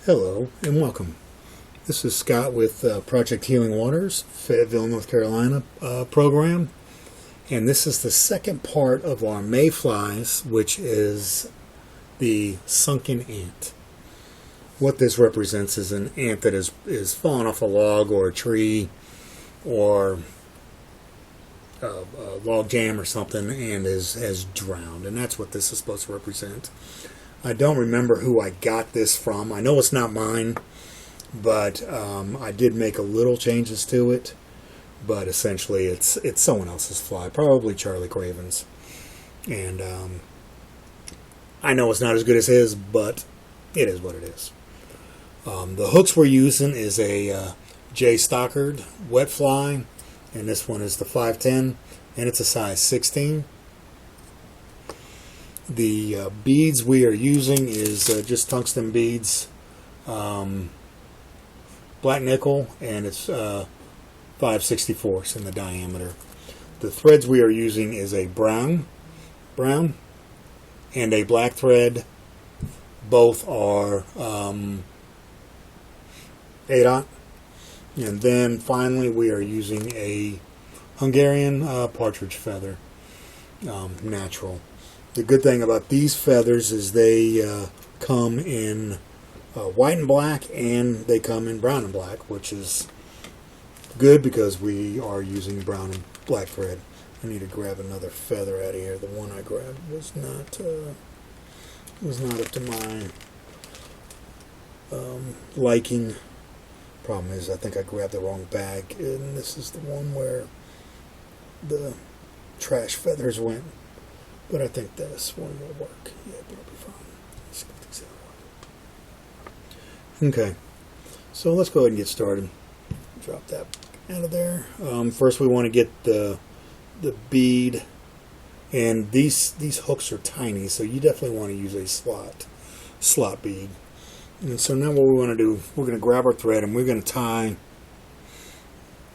Hello and welcome. This is Scott with Project Healing Waters, Fayetteville, North Carolina program. And this is the second part of our mayflies, which is the sunken ant. What this represents is an ant that is fallen off a log or a tree or a log jam or something and has drowned. And that's what this is supposed to represent. I don't remember who I got this from. I know it's not mine, but I did make a little changes to it. But essentially, it's someone else's fly, probably Charlie Craven's. And I know it's not as good as his, but it is what it is. The hooks we're using is a J. Stockard wet fly, and this one is the 510, and it's a size 16. The beads we are using is just tungsten beads, black nickel, and it's 5/64 in the diameter. The threads we are using is a brown, and a black thread. Both are 8/0. And then finally we are using a Hungarian partridge feather, natural. The good thing about these feathers is they come in white and black, and they come in brown and black, which is good because we are using brown and black thread. I need to grab another feather out of here. The one I grabbed was not up to my liking. Problem is, I think I grabbed the wrong bag, and this is the one where the trash feathers went. But I think this one will work. Yeah, it'll be fine. Let's get these out. Okay, so let's go ahead and get started. Drop that out of there. First, we want to get the bead, and these hooks are tiny, so you definitely want to use a slot bead. And so now what we want to do, we're going to grab our thread and we're going to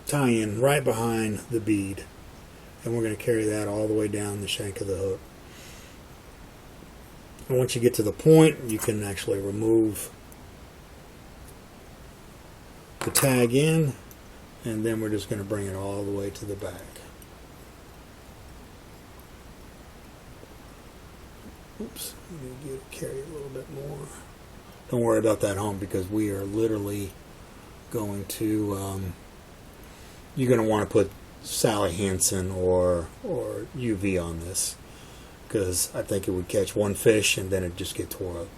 tie in right behind the bead. And we're going to carry that all the way down the shank of the hook. And once you get to the point, you can actually remove the tag in, and then we're just going to bring it all the way to the back. Oops, let me carry it a little bit more. Don't worry about that home, because we are literally going to, you're going to want to put Sally Hansen or UV on this, because I think it would catch one fish and then it just get tore up.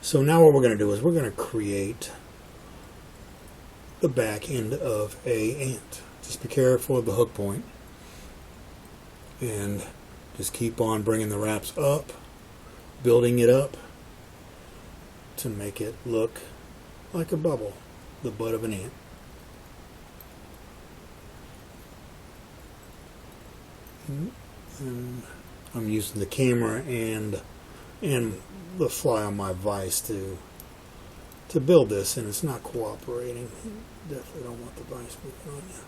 So now what we're going to do is we're going to create the back end of a ant. Just be careful of the hook point, and just keep on bringing the wraps up, building it up to make it look like a bubble, the butt of an ant. And I'm using the camera and the fly on my vise to build this, and it's not cooperating. Definitely don't want the vise moving on you.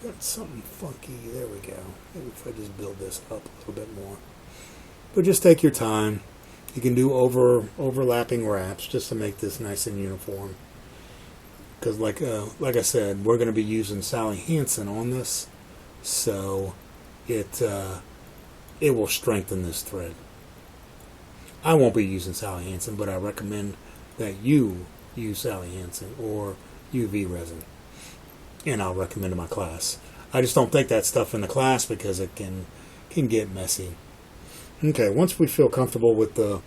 I got something funky. There we go. Maybe if I just build this up a little bit more. But just take your time. You can do overlapping wraps just to make this nice and uniform. Because like I said, we're going to be using Sally Hansen on this. So it will strengthen this thread. I won't be using Sally Hansen, but I recommend that you use Sally Hansen or UV resin, and I'll recommend to my class. I just don't take that stuff in the class because it can get messy. Okay, once we feel comfortable with the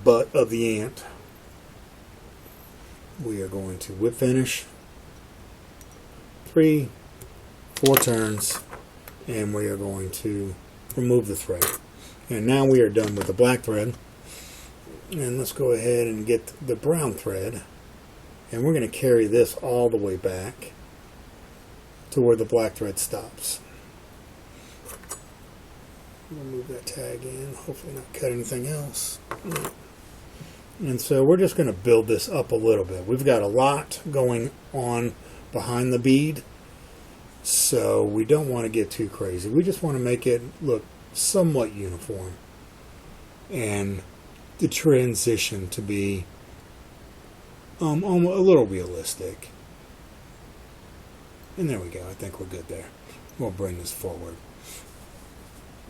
butt of the ant, we are going to whip finish 3-4 turns, and we are going to remove the thread. And now we are done with the black thread, and let's go ahead and get the brown thread, and we're going to carry this all the way back to where the black thread stops. Remove that tag in, hopefully not cut anything else. And so we're just going to build this up a little bit. We've got a lot going on behind the bead, so we don't want to get too crazy. We just want to make it look somewhat uniform. And the transition to be a little realistic. And there we go. I think we're good there. We'll bring this forward.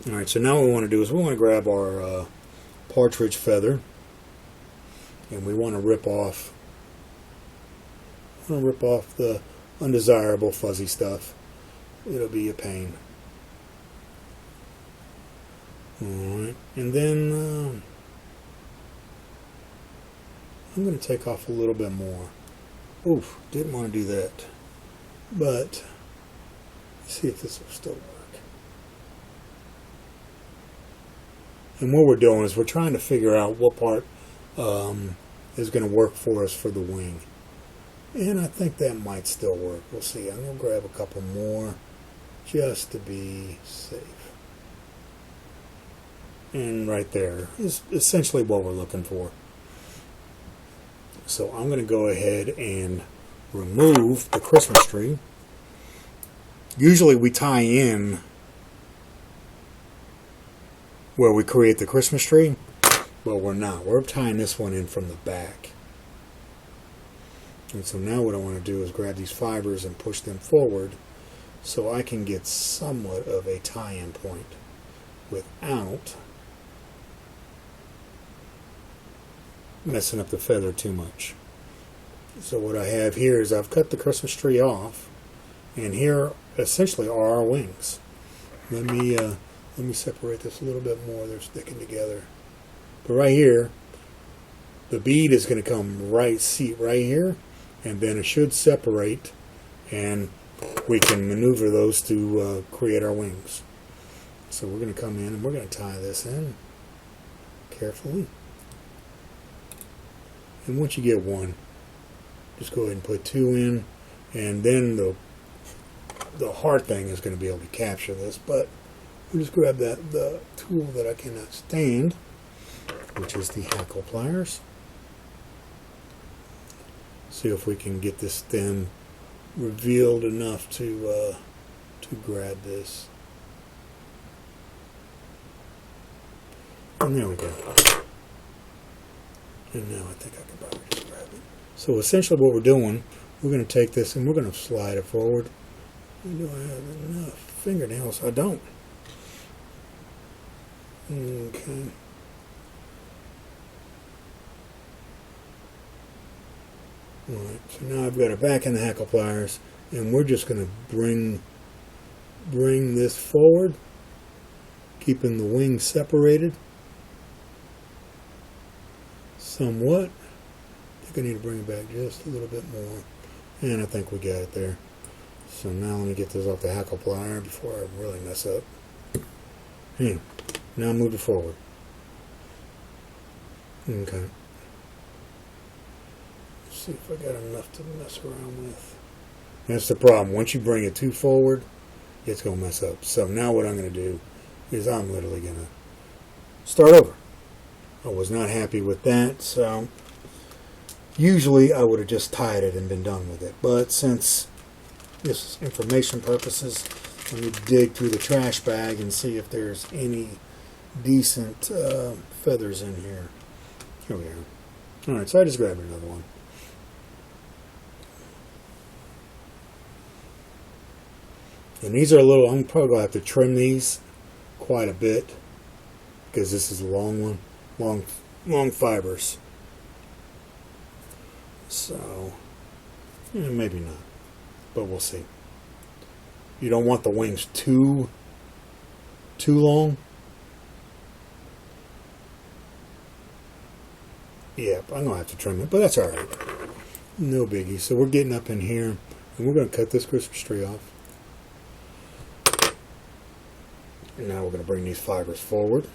Alright, so now what we want to do is we want to grab our partridge feather, and we want to rip off the undesirable fuzzy stuff. It'll be a pain. Alright, and then I'm going to take off a little bit more. Oof, didn't want to do that. But, let's see if this will still work. And what we're doing is we're trying to figure out what part is going to work for us for the wing. And I think that might still work. We'll see. I'm going to grab a couple more just to be safe. And right there is essentially what we're looking for. So I'm going to go ahead and remove the Christmas tree. Usually we tie in where we create the Christmas tree, but we're not. We're tying this one in from the back. And so now what I want to do is grab these fibers and push them forward so I can get somewhat of a tie-in point without messing up the feather too much. So what I have here is I've cut the Christmas tree off, and here essentially are our wings. Let me separate this a little bit more. They're sticking together. But right here, the bead is going to come right here, and then it should separate, and we can maneuver those to create our wings. So we're going to come in and we're going to tie this in carefully. And once you get one, just go ahead and put two in, and then the hard thing is going to be able to capture this. But we'll just grab the tool that I cannot stand, which is the hackle pliers. See if we can get this stem revealed enough to grab this. And there we go. And now I think I can probably just grab it. So essentially what we're doing, we're going to take this and we're going to slide it forward. Do I have enough fingernails? I don't. Okay. Alright, so now I've got it back in the hackle pliers, and we're just going to bring this forward, keeping the wings separated somewhat. I think I need to bring it back just a little bit more, and I think we got it there. So now let me get this off the hackle plier before I really mess up. Now move it forward. Okay. Let's see if I got enough to mess around with. That's the problem. Once you bring it too forward, it's going to mess up. So now what I'm going to do is I'm literally going to start over. I was not happy with that, so usually I would have just tied it and been done with it. But since this is information purposes, let me dig through the trash bag and see if there's any decent feathers in here. Here we are. Alright, so I just grabbed another one. And these are a little, I'm probably going to have to trim these quite a bit because this is a long one, long fibers. So, maybe not, but we'll see. You don't want the wings too long. Yeah, I'm going to have to trim it, but that's alright. No biggie. So we're getting up in here, and we're going to cut this Christmas tree off. And now we're going to bring these fibers forward.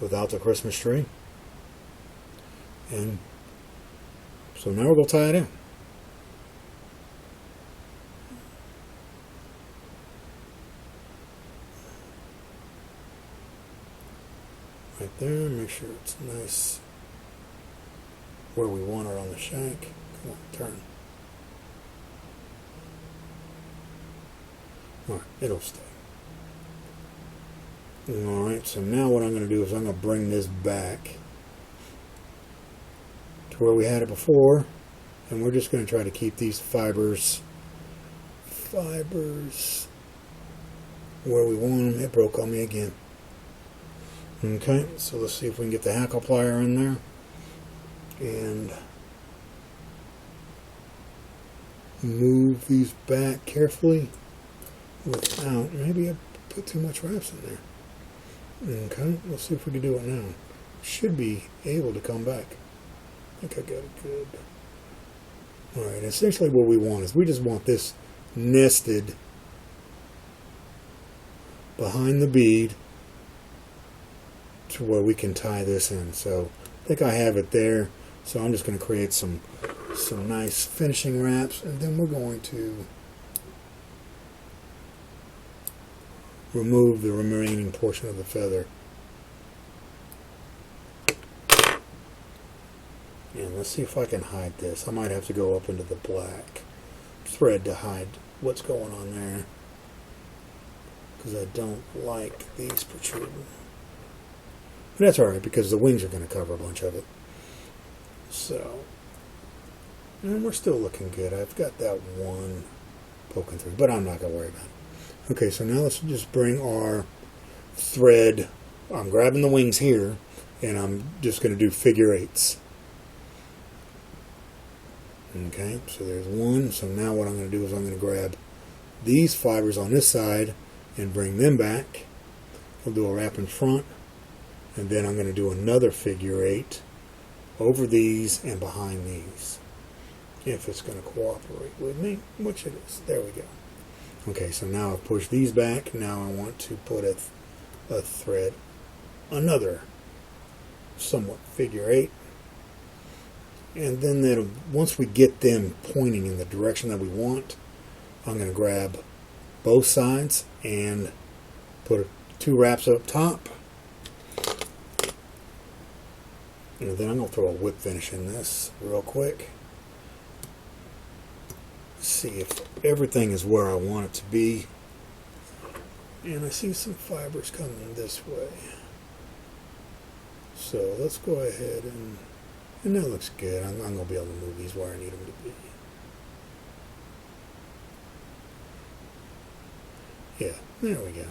Without the Christmas tree. And so now we're going to tie it in. Right there, make sure it's nice where we want it on the shank. Come on, turn. Alright, it'll stay. Alright, so now what I'm going to do is I'm going to bring this back to where we had it before, and we're just going to try to keep these fibers where we want them. It broke on me again. Okay, so let's see if we can get the hackle plier in there and move these back carefully without, maybe I put too much wraps in there. Okay, let's see if we can do it now. Should be able to come back. I think I got it good. Alright, essentially what we want is we just want this nested behind the bead to where we can tie this in. So I think I have it there. So I'm just going to create some nice finishing wraps, and then we're going to remove the remaining portion of the feather. And let's see if I can hide this. I might have to go up into the black thread to hide what's going on there, because I don't like these protruding. But that's alright, because the wings are going to cover a bunch of it. So, and we're still looking good. I've got that one poking through, but I'm not going to worry about it. Okay, so now let's just bring our thread. I'm grabbing the wings here, and I'm just going to do figure eights. Okay, so there's one. So now what I'm going to do is I'm going to grab these fibers on this side and bring them back. We'll do a wrap in front, and then I'm going to do another figure eight over these and behind these, if it's going to cooperate with me, which it is. There we go. Okay, so now I've pushed these back. Now I want to put a thread, another somewhat figure eight, and then once we get them pointing in the direction that we want, I'm going to grab both sides and put two wraps up top, and then I'm going to throw a whip finish in this real quick. See if everything is where I want it to be. And I see some fibers coming this way. So let's go ahead and that looks good. I'm going to be able to move these where I need them to be. Yeah, there we go.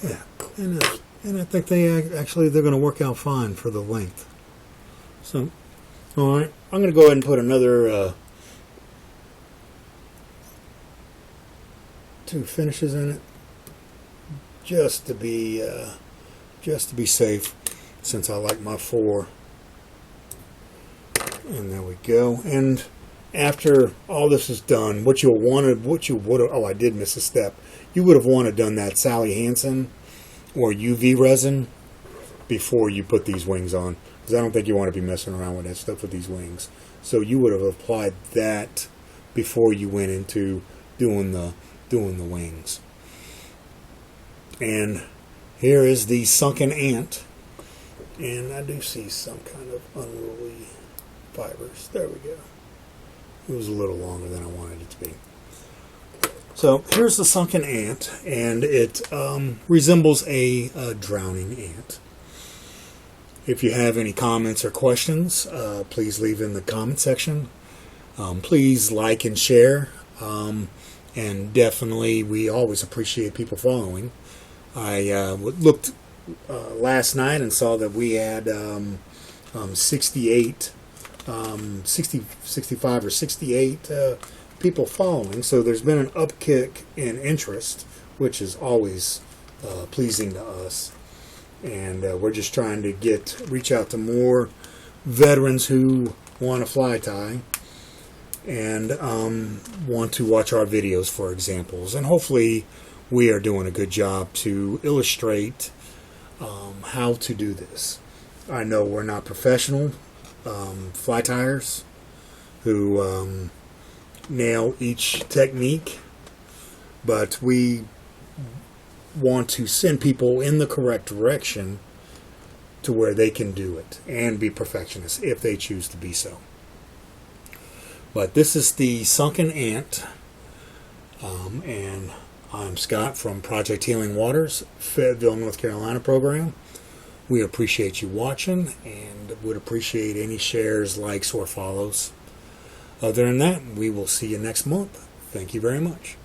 Yeah, and I think they're going to work out fine for the length. So, alright, I'm going to go ahead and put another two finishes in it, just to be safe, since I like my 4. And there we go. And after all this is done, I did miss a step. You would have wanted done that Sally Hansen or UV resin before you put these wings on, because I don't think you want to be messing around with that stuff with these wings. So you would have applied that before you went into doing the wings. And here is the Sunkin Ant, and I do see some kind of unruly fibers. There we go. It was a little longer than I wanted it to be. So here's the Sunkin Ant, and it resembles a drowning ant. If you have any comments or questions, please leave in the comment section. Please like and share, and definitely we always appreciate people following. I looked last night and saw that we had 65 or 68 people following, so there's been an upkick in interest, which is always pleasing to us. And we're just trying to reach out to more veterans who want to fly tie and want to watch our videos for examples. And hopefully we are doing a good job to illustrate how to do this. I know we're not professional fly tiers who nail each technique, but we want to send people in the correct direction to where they can do it and be perfectionists if they choose to be so. But this is the Sunkin Ant, And I'm Scott from Project Healing Waters, Fayetteville, North Carolina program. We appreciate you watching and would appreciate any shares, likes, or follows. Other than that, we will see you next month. Thank you very much.